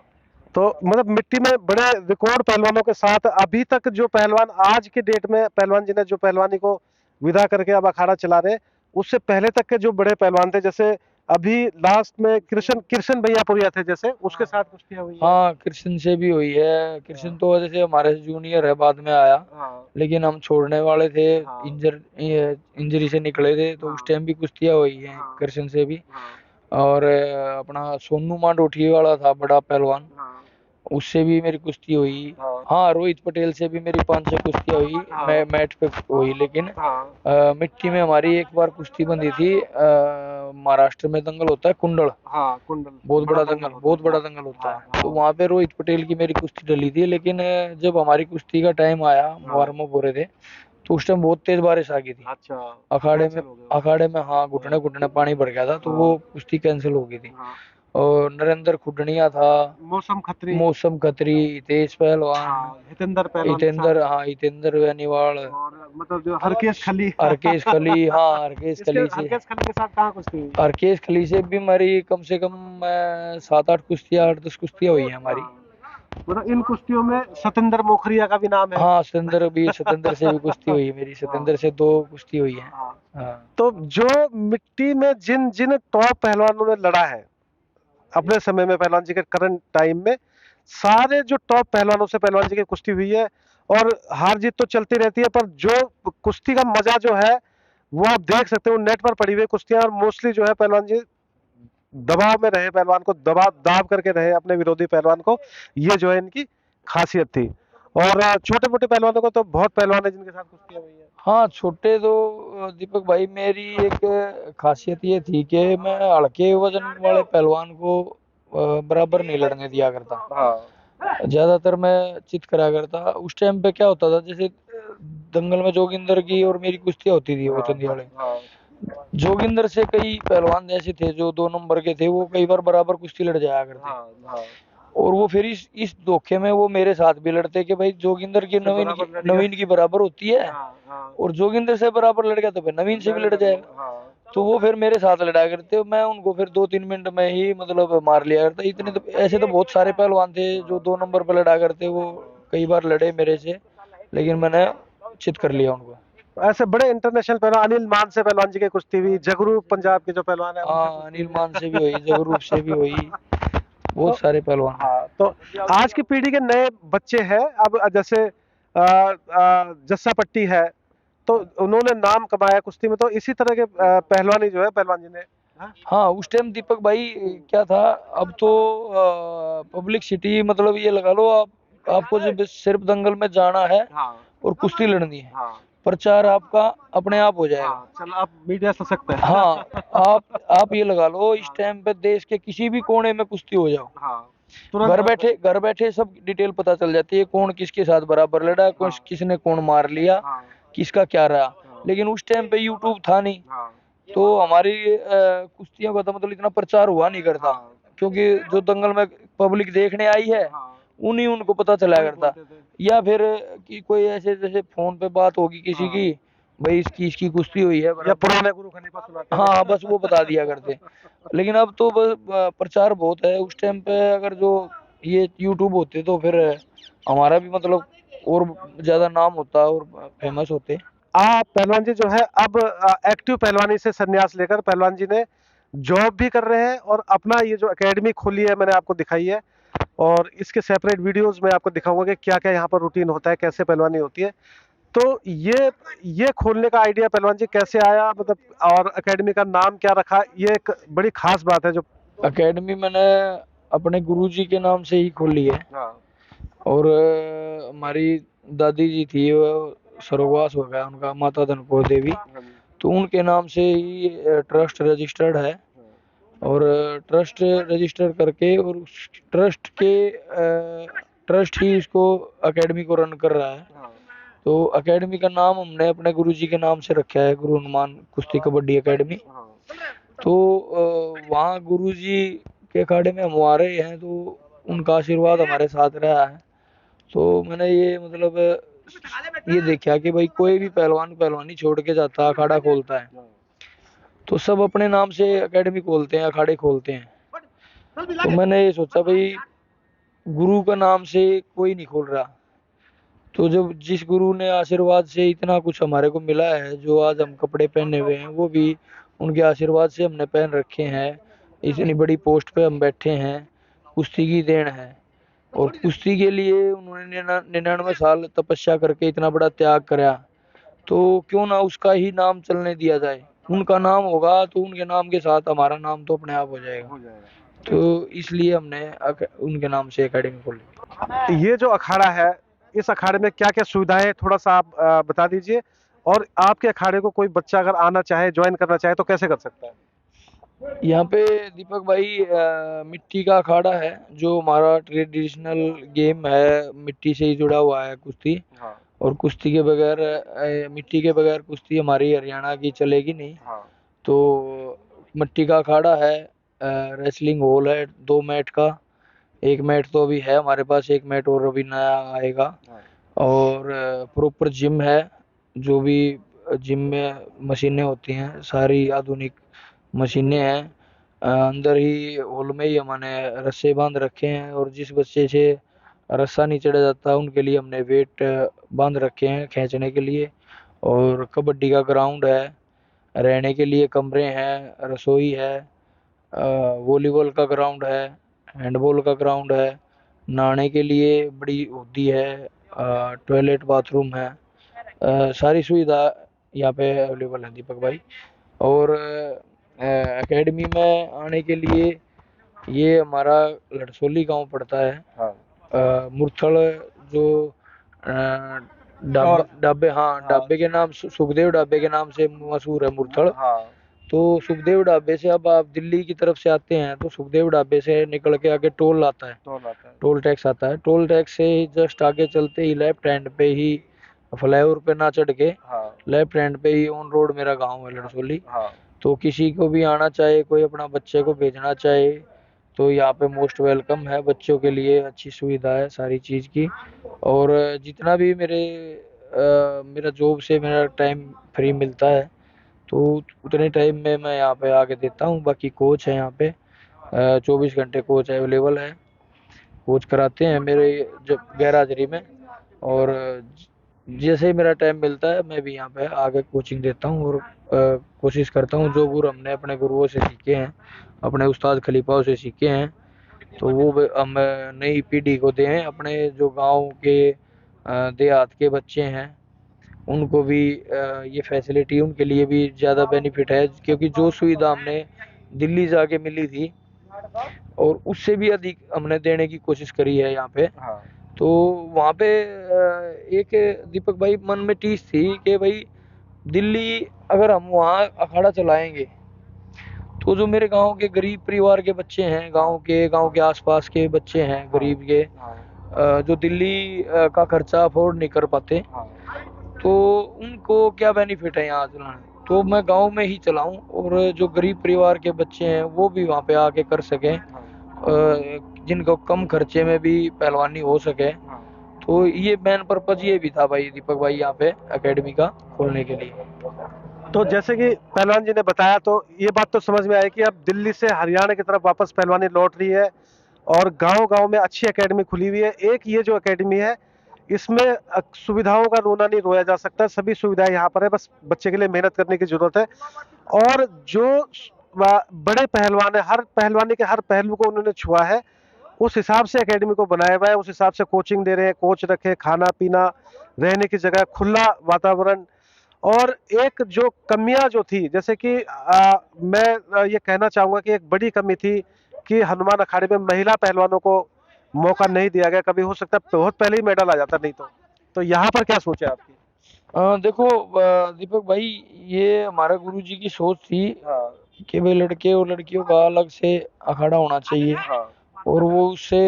तो मतलब मिट्टी में बड़े रिकॉर्ड पहलवानों के साथ अभी तक जो पहलवान आज के डेट में, पहलवान जी ने जो पहलवानी को विदा करके अब अखाड़ा चला रहे, उससे पहले तक के जो बड़े पहलवान थे, जैसे अभी लास्ट में कृष्ण कृष्ण भैयापुरिया थे, जैसे उसके साथ कुश्तियां हुई है। हाँ, कृष्ण से भी हुई है। कृष्ण तो जैसे हमारे जूनियर है, बाद में आया। हाँ। लेकिन हम छोड़ने वाले थे, हाँ। इंजरी से निकले थे, तो उस टाइम भी कुश्तियां हुई हैं हाँ। कृष्ण से भी। हाँ। और अपना सोनू मांडोठी वाला था बड़ा पहलवान, हाँ। उससे भी मेरी कुश्ती हुई। हाँ। हाँ, रोहित पटेल से भी मेरी 5-6 कुश्तियां हुई। हाँ। मैं मैट पे हुई। लेकिन हाँ। मिट्टी में हमारी एक बार कुश्ती बंधी थी। महाराष्ट्र में दंगल होता है कुंडल, हाँ। कुंडल बहुत बड़ा दंगल दंगल, होता बहुत है। बड़ा हाँ। दंगल होता हाँ। है। तो हाँ। वहां पे रोहित पटेल की मेरी कुश्ती डली थी। लेकिन जब हमारी कुश्ती का टाइम आया, हाँ। वार्म अप हो रहे थे, तो उस टाइम बहुत तेज बारिश आ गई थी अच्छा। अखाड़े में। कैंसिल हो गया। अखाड़े में हाँ, घुटने घुटने पानी भर गया था, तो हाँ। वो कुश्ती कैंसिल हो गई थी। हाँ। और नरेंद्र खुडनिया था, मौसम खत्री। मौसम खत्री, हितेश पहलवान, हाँ, हितेंद्र पहलवान के साथ हितेंद्र, में। हाँ हितेंद्र बेनीवाल, और मतलब जो हरकेश खली। हरकेश खली। हाँ, हरकेश इसके खली से, हरकेश खली के साथ कहाँ कुश्ती हुई? हरकेश खली से भी हमारी कम से कम 7-8 कुश्तियाँ, 8-10 कुश्तियाँ हुई हैं हमारी। हाँ। मतलब इन कुश्तियों में सतेंद्र मोखरिया का भी नाम है। हाँ, सतेंद्र से भी कुश्ती हुई है मेरी। हाँ। सतेंद्र से 2 कुश्ती हुई है। हाँ। हाँ तो जो मिट्टी में जिन जिन टॉप पहलवानों ने लड़ा है अपने समय में, पहलवान जी के करंट टाइम में, सारे जो टॉप पहलवानों से पहलवान जी की कुश्ती हुई है। और हार जीत तो चलती रहती है, पर जो कुश्ती का मजा जो है वो आप देख सकते हो, नेट पर पड़ी हुई कुश्तियां। और मोस्टली जो है पहलवान जी दबाव में रहे, पहलवान को दबाव दाब करके रहे अपने विरोधी पहलवान को, ये जो है इनकी खासियत थी। और छोटे मोटे पहलवानों को तो बहुत पहलवान है जिनके साथ कुश्तियां हुई है। हाँ, छोटे तो दीपक भाई मेरी एक खासियत ये थी कि मैं हल्के वजन वाले पहलवान को बराबर नहीं लड़ने दिया करता। हाँ। ज्यादातर मैं चित करा करता। उस टाइम पे क्या होता था, जैसे दंगल में जोगिंदर की और मेरी कुश्तियां होती थी, वो हाँ। चंदी वाले। हाँ। जोगिंदर से कई पहलवान ऐसे थे जो 2 नंबर के थे, वो कई बार बराबर कुश्ती लड़ जाया करते। हाँ। हाँ। और वो फिर इस धोखे में वो मेरे साथ भी लड़ते कि भाई जोगिंदर की नवीन की बराबर होती है। हाँ। हाँ। और जोगिंदर से बराबर लड़ गया तो फिर नवीन से भी लड़ जाएगा। हाँ। तो वो फिर मेरे साथ लड़ा करते, मैं उनको फिर 2-3 मिनट में ही मतलब मार लिया करता। इतने तो ऐसे तो बहुत सारे पहलवान थे जो 2 नंबर पर लड़ा करते, वो कई बार लड़े मेरे से। लेकिन मैंने चित कर लिया उनको। ऐसे बड़े इंटरनेशनल पहलवान अनिल मान से पहलवान जी की कुश्ती हुई, जगरू पंजाब के जो पहलवान है उनसे हाँ, कुश्ती अनिल हुई मान से भी हुई, है। जगरूप से भी हुई, तो बहुत सारे पहलवान। हाँ, तो आज की पीढ़ी के नए बच्चे हैं अब, जैसे जस्सा पट्टी है, तो उन्होंने नाम कमाया कुश्ती में, तो इसी तरह के पहलवानी जो है पहलवान जी ने। हाँ। हाँ, उस टाइम दीपक भाई क्या था, अब तो पब्लिक सिटी मतलब ये लगा लो, आपको जब सिर्फ दंगल में जाना है हाँ। और कुश्ती लड़नी है, हाँ। प्रचार आपका अपने आप हो जाएगा। हाँ, चल आप मीडिया सशक्त है। हाँ, आप ये लगा लो, इस टाइम पे देश के किसी भी कोने में कुश्ती हो जाओ, हाँ, तुरंत घर बैठे सब डिटेल पता चल जाती है, कौन किसके साथ बराबर लड़ा, कौन हाँ। किसने कौन मार लिया, हाँ। किसका क्या रहा। हाँ। लेकिन उस टाइम पे यूट्यूब था नहीं, हाँ। तो हमारी कुश्तियों का तो मतलब इतना प्रचार हुआ नहीं करता, क्योंकि जो दंगल में पब्लिक देखने आई है उन्हीं उनको पता चला करता। या फिर कि कोई ऐसे जैसे फोन पे बात होगी किसी की, भाई इसकी इसकी कुश्ती हुई है या बराबर। पुराने गुरु खलीफा सुनाते थे। हाँ बस वो बता दिया करते। लेकिन अब तो बस प्रचार बहुत है। उस टाइम पे अगर जो ये यूट्यूब होते तो फिर हमारा भी मतलब और ज्यादा नाम होता और फेमस होते। आप पहलवान जी जो है अब एक्टिव पहलवानी से संन्यास लेकर पहलवान जी ने जॉब भी कर रहे हैं और अपना ये जो एकेडमी खोली है मैंने आपको दिखाई है, और इसके सेपरेट वीडियोस में आपको दिखाऊंगा कि क्या क्या यहाँ पर रूटीन होता है, कैसे पहलवानी होती है। तो ये खोलने का आइडिया पहलवान जी कैसे आया, मतलब और एकेडमी का नाम क्या रखा, ये एक बड़ी खास बात है जो। एकेडमी मैंने अपने गुरुजी के नाम से ही खोली है। हाँ। और हमारी दादी जी थी, वो स्वर्गवास हो गया उनका, माता धनकौर देवी, हाँ जी। तो उनके नाम से ही ट्रस्ट रजिस्टर्ड है। और ट्रस्ट रजिस्टर करके और उस ट्रस्ट के ट्रस्ट ही इसको एकेडमी को रन कर रहा है। हाँ। तो एकेडमी का नाम हमने अपने गुरुजी के नाम से रखा है, गुरु हनुमान कुश्ती कबड्डी एकेडमी। हाँ। तो वहाँ गुरुजी के अखाड़े में हम आ रहे हैं, तो उनका आशीर्वाद हमारे साथ रहा है। तो मैंने ये मतलब ये देखा कि भाई कोई भी पहलवान पहलवानी छोड़ के जाता है, अखाड़ा खोलता है, तो सब अपने नाम से एकेडमी खोलते हैं, अखाड़े खोलते हैं। तो मैंने ये सोचा भाई गुरु का नाम से कोई नहीं खोल रहा। तो जब जिस गुरु ने आशीर्वाद से इतना कुछ हमारे को मिला है, जो आज हम कपड़े पहने हुए हैं वो भी उनके आशीर्वाद से हमने पहन रखे हैं, इतनी बड़ी पोस्ट पे हम बैठे हैं, कुश्ती की देन है। और कुश्ती के लिए उन्होंने 99 साल तपस्या करके इतना बड़ा त्याग करा, तो क्यों ना उसका ही नाम चलने दिया जाए। उनका नाम होगा तो उनके नाम के साथ हमारा नाम तो अपने आप हो जाएगा। तो इसलिए हमने उनके नाम से एकेडमी खोली। ये जो अखाड़ा है, इस अखाड़े में क्या क्या सुविधाएं है, थोड़ा सा आप बता दीजिए। और आपके अखाड़े को कोई बच्चा अगर आना चाहे, ज्वाइन करना चाहे, तो कैसे कर सकता है? यहाँ पे दीपक भाई मिट्टी का अखाड़ा है, जो हमारा ट्रेडिशनल गेम है, मिट्टी से ही जुड़ा हुआ है कुश्ती। हाँ। और कुश्ती के बगैर मिट्टी के बगैर कुश्ती हमारी हरियाणा की चलेगी नहीं। हाँ। तो मिट्टी का अखाड़ा है, रेसलिंग हॉल है 2 मैट का, एक मैट तो अभी है हमारे पास, एक मैट और अभी नया आएगा। हाँ। और प्रॉपर जिम है, जो भी जिम में मशीनें होती हैं सारी आधुनिक मशीनें हैं। अंदर ही हॉल में ही हमने रस्से बांध रखे हैं, और जिस बच्चे से रस्सा नहीं चढ़ा जाता उनके लिए हमने वेट बांध रखे हैं खींचने के लिए। और कबड्डी का ग्राउंड है, रहने के लिए कमरे हैं, रसोई है, वॉलीबॉल का ग्राउंड है, हैंडबॉल का ग्राउंड है, नहाने के लिए बड़ी होती है, टॉयलेट बाथरूम है, सारी सुविधा यहाँ पे अवेलेबल है दीपक भाई। और एकेडमी में आने के लिए ये हमारा लड़सोली गांव पड़ता है। हाँ। मुरथल जो ढाबे, हाँ ढाबे के नाम सुखदेव ढाबे के नाम से मशहूर है मुरथल। हाँ। तो सुखदेव ढाबे से अब आप दिल्ली की तरफ से आते हैं तो सुखदेव ढाबे से निकल के आगे टोल आता है, टोल आता है। टोल टैक्स आता है। टोल टैक्स से ही जस्ट आगे चलते ही लेफ्ट हैंड पे ही, फ्लाईओवर पे ना चढ़ के हाँ। लेफ्ट हैंड पे ही ऑन रोड मेरा गांव है लड़सोली। हाँ। तो किसी को भी आना चाहे, कोई अपना बच्चे को भेजना चाहे, तो यहाँ पे मोस्ट वेलकम है। बच्चों के लिए अच्छी सुविधा है सारी चीज़ की। और जितना भी मेरा जॉब से मेरा टाइम फ्री मिलता है, तो उतने टाइम में मैं यहाँ पे आके देता हूँ। बाकी कोच है यहाँ पे, 24 घंटे कोच अवेलेबल है, कोच कराते हैं मेरे जब गैर हाजिरी में। और जैसे ही मेरा टाइम मिलता है मैं भी यहाँ पे आके कोचिंग देता हूँ। और कोशिश करता हूँ जो गुर हमने अपने गुरुओं से सीखे हैं, अपने उस्ताद खलीफाओं से सीखे हैं, तो वो हम नई पीढ़ी को दें। अपने जो गांव के देहात के बच्चे हैं उनको भी ये फैसिलिटी उनके लिए भी ज़्यादा बेनिफिट है, क्योंकि जो सुविधा हमने दिल्ली जाके मिली थी और उससे भी अधिक हमने देने की कोशिश करी है यहाँ पे। हाँ। तो वहाँ पे एक दीपक भाई मन में टीस थी कि भाई दिल्ली अगर हम वहाँ अखाड़ा चलाएंगे, तो जो मेरे गांव के गरीब परिवार के बच्चे हैं, गांव के आसपास के बच्चे हैं गरीब के, जो दिल्ली का खर्चा अफोर्ड नहीं कर पाते, हाँ। तो उनको क्या बेनिफिट है यहाँ चलाने। तो मैं गांव में ही चलाऊं और जो गरीब परिवार के बच्चे हैं वो भी वहां पे आके कर सकें, जिनको कम खर्चे में भी पहलवानी हो सके। तो ये मेन पर्पज ये भी था भाई दीपक भाई यहाँ पे एकेडमी का खोलने के लिए। तो जैसे कि पहलवान जी ने बताया, तो ये बात तो समझ में आई कि अब दिल्ली से हरियाणा की तरफ वापस पहलवानी लौट रही है और गांव-गांव में अच्छी एकेडमी खुली हुई है। एक ये जो एकेडमी है, इसमें सुविधाओं का रोना नहीं रोया जा सकता। सभी सुविधाएं यहाँ पर है, बस बच्चे के लिए मेहनत करने की जरूरत है। और जो बड़े पहलवान है, हर पहलवानी के हर पहलू को उन्होंने छुआ है, उस हिसाब से एकेडमी को बनाया हुआ है, उस हिसाब से कोचिंग दे रहे हैं, कोच रखे, खाना पीना, रहने की जगह, खुला वातावरण। और एक जो कमियां जो थी, जैसे कि मैं ये कहना चाहूंगा कि एक बड़ी कमी थी कि हनुमान अखाड़े में महिला पहलवानों को मौका नहीं दिया गया। कभी हो सकता है बहुत पहले ही मेडल आ जाता, नहीं तो यहाँ पर क्या सोच है आपकी? देखो दीपक भाई, ये हमारे गुरुजी की सोच थी हाँ। कि भाई लड़के और लड़कियों का अलग से अखाड़ा होना चाहिए। हाँ। और वो उससे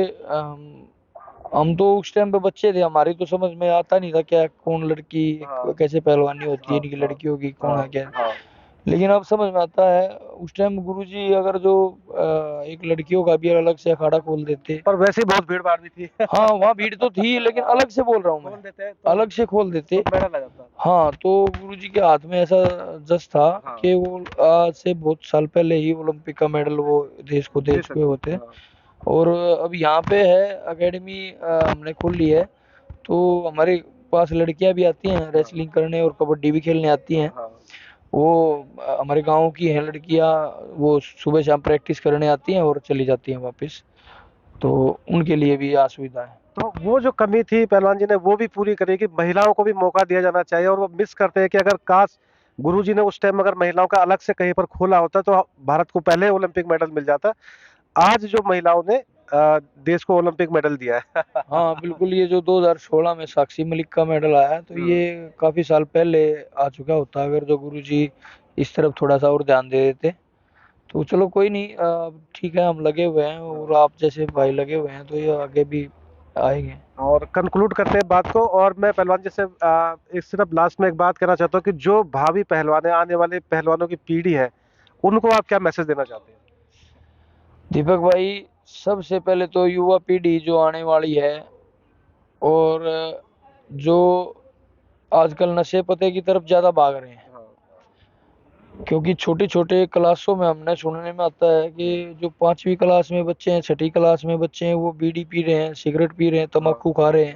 हम तो उस टाइम पे बच्चे थे, हमारी तो समझ में आता नहीं था क्या कौन लड़की हाँ। कैसे पहलवानी होती है, हाँ। इनकी हाँ। लड़कियों की कौन हाँ। है क्या। हाँ। लेकिन अब समझ में आता है, उस टाइम गुरुजी अगर जो एक लड़कियों का भी अलग से अखाड़ा खोल देते। पर वैसे ही बहुत भीड़ भाड़ भी थी। हाँ वहाँ भीड़ तो थी, लेकिन अलग से बोल रहा हूँ खोल मैं, देते तो अलग से खोल देते। मेडल आ जाता। हाँ तो गुरुजी के हाथ में ऐसा जस था हाँ। कि वो आज से बहुत साल पहले ही ओलंपिक का मेडल वो देश को दे दे चुके सकते। होते। हाँ। और अब यहाँ पे है एकेडमी, हमने खोल ली है। तो हमारे पास लड़कियां भी आती हैं रेसलिंग करने और कबड्डी भी खेलने आती हैं। हाँ। वो हमारे गांव की हैं लड़कियां, वो सुबह शाम प्रैक्टिस करने आती हैं और चली जाती हैं वापस। तो उनके लिए भी असुविधा है। तो वो जो कमी थी पहलवान जी ने वो भी पूरी करी कि महिलाओं को भी मौका दिया जाना चाहिए। और वो मिस करते हैं कि अगर काश गुरुजी ने उस टाइम अगर महिलाओं का अलग से कहीं पर खोला होता तो भारत को पहले ओलंपिक मेडल मिल जाता। आज जो महिलाओं ने देश को ओलंपिक मेडल दिया है। हाँ बिल्कुल, ये जो 2016 में साक्षी मलिक का मेडल आया, तो ये काफी साल पहले आ चुका होता अगर जो गुरुजी इस तरफ थोड़ा सा और ध्यान दे देते। तो चलो कोई नहीं, ठीक है, हम लगे हुए हैं और आप जैसे भाई लगे हुए हैं, तो ये आगे भी आएंगे। और कंक्लूड करते हैं बात को। और मैं पहलवान जी से इस सिर्फ लास्ट में एक बात कहना चाहता हूँ कि जो भावी पहलवान है, आने वाले पहलवानों की पीढ़ी है, उनको आप क्या मैसेज देना चाहते हैं? दीपक भाई, सबसे पहले तो युवा पीढ़ी जो आने वाली है, और जो आजकल नशे पते की तरफ ज्यादा भाग रहे हैं, क्योंकि छोटे छोटे क्लासों में हमने सुनने में आता है कि जो 5वीं क्लास में बच्चे हैं, 6ठी क्लास में बच्चे हैं, वो बीड़ी पी रहे हैं, सिगरेट पी रहे हैं, तम्बाकू खा रहे हैं।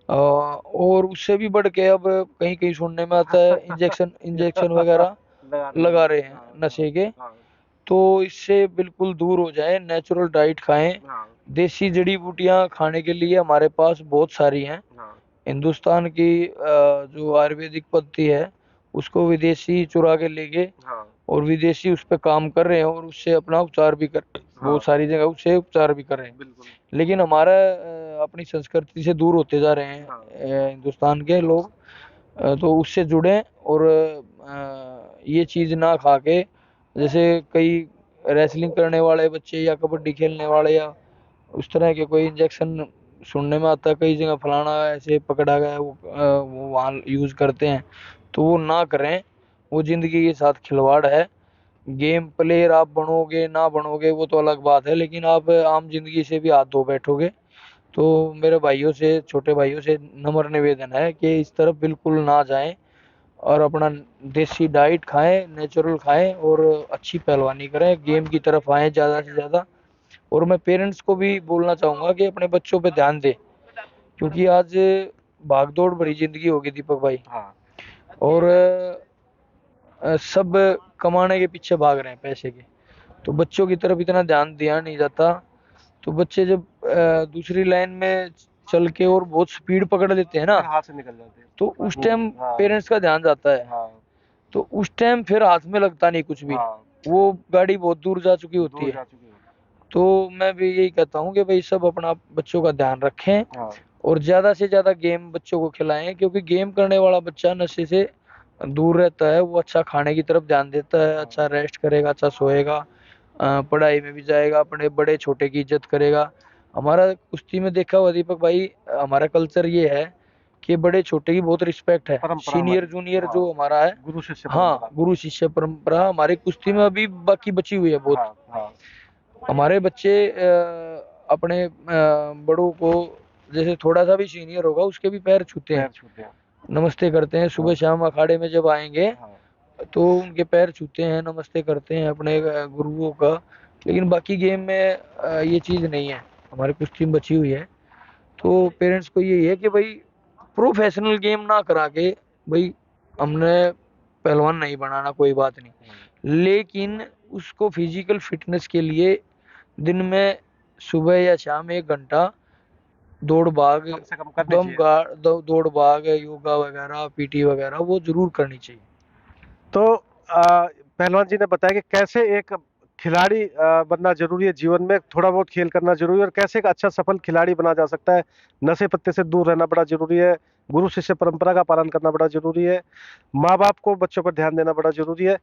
और उससे भी बढ़ के अब कहीं कहीं सुनने में आता है इंजेक्शन इंजेक्शन वगैरह लगा रहे हैं नशे के। तो इससे बिल्कुल दूर हो जाए, नेचुरल डाइट खाएं। देसी जड़ी बूटियां खाने के लिए हमारे पास बहुत सारी हैं। हिंदुस्तान की जो आयुर्वेदिक पद्धति है, उसको विदेशी चुरा के ले गए, और विदेशी उस पर काम कर रहे हैं और उससे अपना उपचार भी कर, बहुत सारी जगह उससे उपचार भी कर रहे हैं। लेकिन हमारा अपनी संस्कृति से दूर होते जा रहे हैं हिंदुस्तान के लोग। तो उससे जुड़े और ये चीज ना खा के, जैसे कई रेसलिंग करने वाले बच्चे या कबड्डी खेलने वाले या उस तरह के कोई इंजेक्शन सुनने में आता है कई जगह, फलाना ऐसे पकड़ा गया, वो वहाँ यूज करते हैं। तो वो ना करें, वो जिंदगी के साथ खिलवाड़ है। गेम प्लेयर आप बनोगे ना बनोगे वो तो अलग बात है, लेकिन आप आम जिंदगी से भी हाथ धो बैठोगे। तो मेरे भाइयों से, छोटे भाइयों से नम्र निवेदन है कि इस तरफ बिल्कुल ना जाएं और अपना देसी डाइट खाएं, नेचुरल खाएं और अच्छी पहलवानी करें, गेम की तरफ आएं ज़्यादा से ज़्यादा। और मैं पेरेंट्स को भी बोलना चाहूंगा कि अपने बच्चों पे ध्यान दें, क्योंकि आज भागदौड़ भरी जिंदगी होगी दीपक भाई। और सब कमाने के पीछे भाग रहे हैं पैसे के, तो बच्चों की तरफ इतना ध्यान दिया नहीं जाता। तो बच्चे जब दूसरी लाइन में चल के और बहुत स्पीड पकड़ लेते हैं ना, हाथ से निकल जाते हैं। तो उस टाइम पेरेंट्स का ध्यान जाता है। तो उस टाइम फिर हाथ में लगता नहीं कुछ भी, वो गाड़ी बहुत दूर जा चुकी होती है। तो मैं भी यही कहता हूँ कि भाई सब अपना बच्चों का ध्यान रखें और ज्यादा से ज्यादा गेम बच्चों को खिलाएं, क्योंकि गेम करने वाला बच्चा नशे से दूर रहता है, वो अच्छा खाने की तरफ ध्यान देता है, अच्छा रेस्ट करेगा, अच्छा सोएगा, पढ़ाई में भी जाएगा, अपने बड़े छोटे की इज्जत करेगा। हमारा कुश्ती में देखा हुआ दीपक भाई, हमारा कल्चर ये है कि बड़े छोटे की बहुत रिस्पेक्ट है, परंपरा सीनियर हमारी। जूनियर हाँ। जो हमारा है। गुरु शिष्य हाँ, परंपरा। गुरु शिष्य परंपरा हमारी कुश्ती में अभी बाकी बची हुई है बहुत। हाँ, हाँ। हमारे बच्चे अपने बड़ों को जैसे थोड़ा सा भी सीनियर होगा उसके भी पैर छूते हैं, पैर छूते हैं। नमस्ते करते हैं। सुबह हाँ। शाम अखाड़े में जब आएंगे हाँ। तो उनके पैर छूते हैं, नमस्ते करते हैं अपने गुरुओं का। लेकिन बाकी गेम में ये चीज़ नहीं है, हमारी कुश्ती में बची हुई है। तो पेरेंट्स को यही है कि भाई प्रोफेशनल गेम ना करा के, भाई हमने पहलवान नहीं बनाना, कोई बात नहीं, लेकिन उसको फिजिकल फिटनेस के लिए दिन में सुबह या शाम 1 घंटा दौड़ भाग, कम से कम करनी चाहिए। दौड़ भाग, योगा वगैरह, पीटी वगैरह वो जरूर करनी चाहिए। तो पहलवान जी ने बताया कि कैसे एक खिलाड़ी बनना जरूरी है, जीवन में थोड़ा बहुत खेल करना जरूरी है, और कैसे एक अच्छा सफल खिलाड़ी बना जा सकता है। नशे पत्ते से दूर रहना बड़ा जरूरी है, गुरु शिष्य परंपरा का पालन करना बड़ा जरूरी है, माँ बाप को बच्चों पर ध्यान देना बड़ा जरूरी है,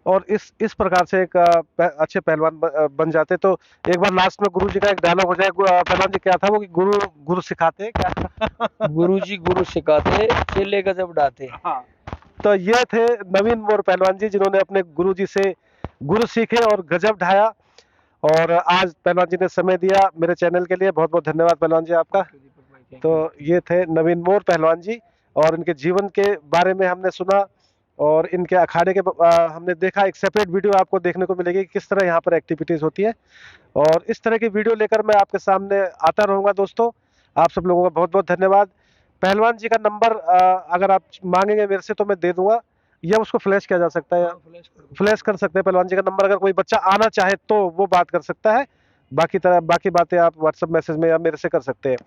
और इस प्रकार से एक अच्छे पहलवान बन जाते। तो एक बार लास्ट में गुरु जी का एक डायलॉग हो जाए। पहलवान जी क्या था वो, कि गुरु गुरु सिखाते हैं क्या? गुरु जी गुरु सिखाते, चेले गजब ढाते। हाँ। तो ये थे नवीन मोर पहलवान जी, जिन्होंने अपने गुरु जी से गुरु सीखे और गजब ढाया। और आज पहलवान जी ने समय दिया मेरे चैनल के लिए, बहुत बहुत धन्यवाद पहलवान जी आपका। तो ये थे नवीन मोर पहलवान जी, और इनके जीवन के बारे में हमने सुना, और इनके अखाड़े के हमने देखा। एक सेपरेट वीडियो आपको देखने को मिलेगी कि किस तरह यहाँ पर एक्टिविटीज होती है, और इस तरह की वीडियो लेकर मैं आपके सामने आता रहूंगा। दोस्तों, आप सब लोगों का बहुत बहुत धन्यवाद। पहलवान जी का नंबर अगर आप मांगेंगे मेरे से तो मैं दे दूंगा, या उसको फ्लैश किया जा सकता है, फ्लैश कर सकते हैं पहलवान जी का नंबर। अगर कोई बच्चा आना चाहे तो वो बात कर सकता है, बाकी बातें आप व्हाट्सएप मैसेज में या मेरे से कर सकते हैं।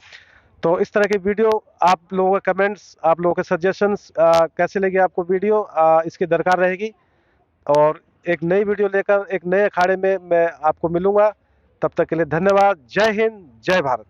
तो इस तरह की वीडियो, आप लोगों के कमेंट्स, आप लोगों के सजेशंस, कैसे लगी आपको वीडियो, इसकी दरकार रहेगी। और एक नई वीडियो लेकर एक नए अखाड़े में मैं आपको मिलूंगा। तब तक के लिए धन्यवाद। जय हिंद, जय भारत।